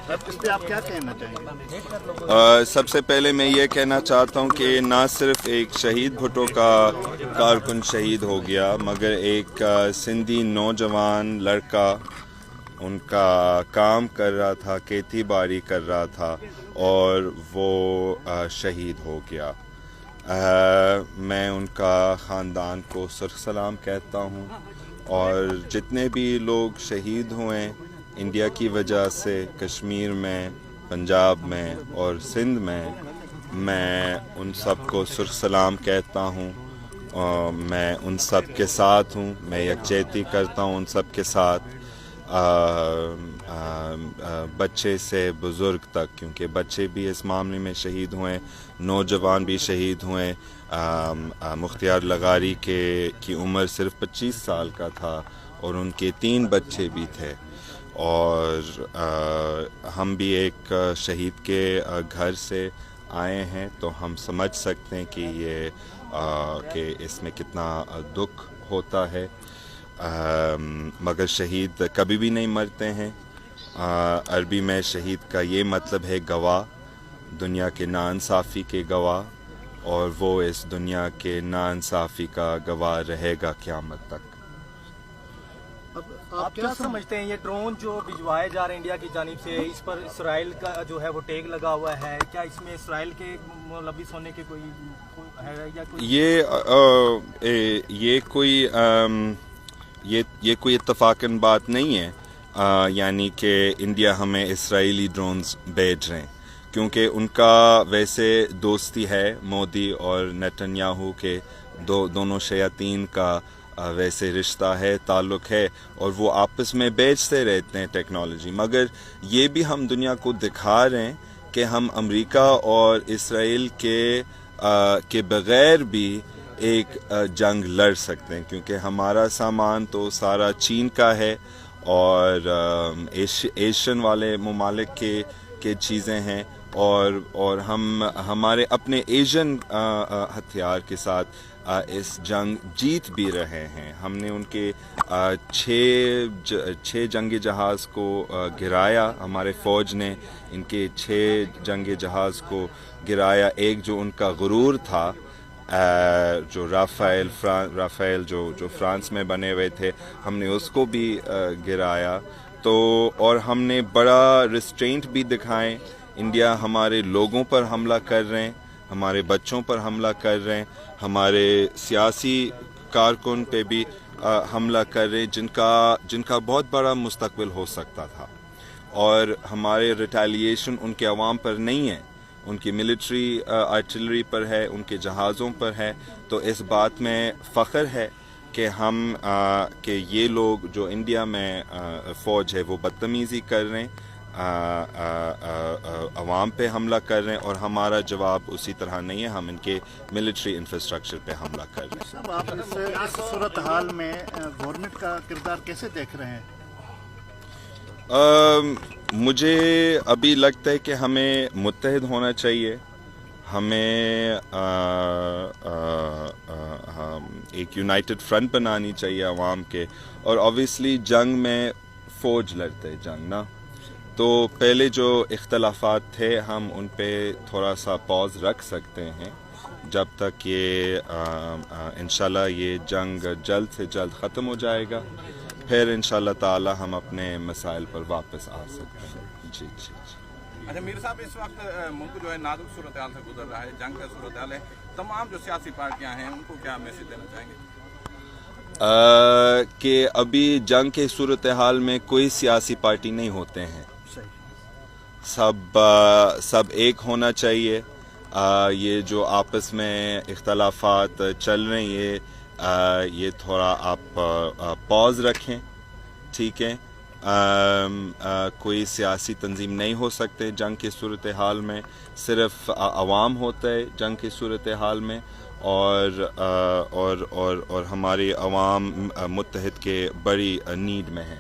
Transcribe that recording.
اس پہ آپ کیا کہنا چاہیں گے؟ سب سے پہلے میں یہ کہنا چاہتا ہوں کہ نہ صرف ایک شہید بھٹو کا کارکن شہید ہو گیا، مگر ایک سندھی نوجوان لڑکا ان کا کام کر رہا تھا، کھیتی باڑی کر رہا تھا اور وہ شہید ہو گیا۔ میں ان کا خاندان کو سرخ سلام کہتا ہوں، اور جتنے بھی لوگ شہید ہوئے انڈیا کی وجہ سے کشمیر میں، پنجاب میں اور سندھ میں ان سب کو سرخ سلام کہتا ہوں، اور میں ان سب کے ساتھ ہوں، میں یکجہتی کرتا ہوں ان سب کے ساتھ، بچے سے بزرگ تک، کیونکہ بچے بھی اس معاملے میں شہید ہوئے، نوجوان بھی شہید ہوئے۔ مختار لغاری کی عمر صرف 25 سال کا تھا اور ان کے 3 بچے بھی تھے، اور ہم بھی ایک شہید کے گھر سے آئے ہیں، تو ہم سمجھ سکتے ہیں کہ اس میں کتنا دکھ ہوتا ہے، مگر شہید کبھی بھی نہیں مرتے ہیں۔ عربی میں شہید کا یہ مطلب ہے گواہ، دنیا کے ناانصافی کے گواہ، اور وہ اس دنیا کے ناانصافی کا گواہ رہے گا قیامت تک۔ آپ کیا سمجھتے ہیں یہ ڈرون جو بھجوائے جا رہے ہیں انڈیا کی جانب سے، اس پر اسرائیل کا جو ہے وہ ٹیگ لگا ہوا ہے، کیا اس میں اسرائیل کے ملوث ہونے کے کوئی ہے یا یہ کوئی اتفاقاً بات نہیں ہے، یعنی کہ انڈیا ہمیں اسرائیلی ڈرونز بھیج رہے ہیں، کیونکہ ان کا ویسے دوستی ہے، مودی اور نیتن یاہو کے دونوں شیاطین کا ویسے رشتہ ہے، تعلق ہے، اور وہ آپس میں بیچتے رہتے ہیں ٹیکنالوجی، مگر یہ بھی ہم دنیا کو دکھا رہے ہیں کہ ہم امریکہ اور اسرائیل کے بغیر بھی ایک جنگ لڑ سکتے ہیں، کیونکہ ہمارا سامان تو سارا چین کا ہے، اور ایشین والے ممالک کے چیزیں ہیں، اور ہم ہمارے اپنے ایشین ہتھیار کے ساتھ اس جنگ جیت بھی رہے ہیں۔ ہم نے ان کے 6 جنگی جہاز کو گرایا، ہمارے فوج نے ان کے 6 جنگی جہاز کو گرایا۔ ایک جو ان کا غرور تھا، جو رافیل جو فرانس میں بنے ہوئے تھے، ہم نے اس کو بھی گرایا، اور ہم نے بڑا ریسٹرینٹ بھی دکھائیں۔ انڈیا ہمارے لوگوں پر حملہ کر رہے ہیں، ہمارے بچوں پر حملہ کر رہے ہیں، ہمارے سیاسی کارکن پہ بھی حملہ کر رہے ہیں، جن کا بہت بڑا مستقبل ہو سکتا تھا، اور ہمارے ریٹیلیشن ان کے عوام پر نہیں ہے، ان کی ملٹری آرٹلری پر ہے، ان کے جہازوں پر ہے۔ تو اس بات میں فخر ہے کہ یہ لوگ جو انڈیا میں فوج ہے وہ بدتمیزی کر رہے ہیں، عوام پہ حملہ کر رہے ہیں، اور ہمارا جواب اسی طرح نہیں ہے، ہم ان کے ملٹری انفراسٹرکچر پہ حملہ کر رہے ہیں۔ صاحب، آپ اس صورتحال میں گورنمنٹ کا کردار کیسے دیکھ رہے ہیں؟ مجھے ابھی لگتا ہے کہ ہمیں متحد ہونا چاہیے، ہمیں ایک یونائٹڈ فرنٹ بنانی چاہیے عوام کے، اور اوبیسلی جنگ میں فوج لڑتے جنگ نا، تو پہلے جو اختلافات تھے ہم ان پہ تھوڑا سا پاز رکھ سکتے ہیں جب تک یہ انشاءاللہ یہ جنگ جلد سے جلد ختم ہو جائے گا، پھر انشاءاللہ تعالی ہم اپنے مسائل پر واپس آ سکتے ہیں۔ جی جی جی۔ اچھا میر صاحب، اس وقت ملک جو ہے نازک صورتحال سے گزر رہا ہے، جنگ کا صورتحال ہے، تمام جو سیاسی پارٹیاں ہیں ان کو کیا میسج دینا چاہیں گے؟ کہ ابھی جنگ کے صورتحال میں کوئی سیاسی پارٹی نہیں ہوتے ہیں، سب ایک ہونا چاہیے۔ یہ جو آپس میں اختلافات چل رہے ہیں یہ تھوڑا آپ پاز رکھیں، ٹھیک ہے؟ کوئی سیاسی تنظیم نہیں ہو سکتے جنگ کی صورتحال میں، صرف عوام ہوتا ہے جنگ کی صورتحال میں، اور ہماری عوام متحد کے بڑی نیڈ میں ہے۔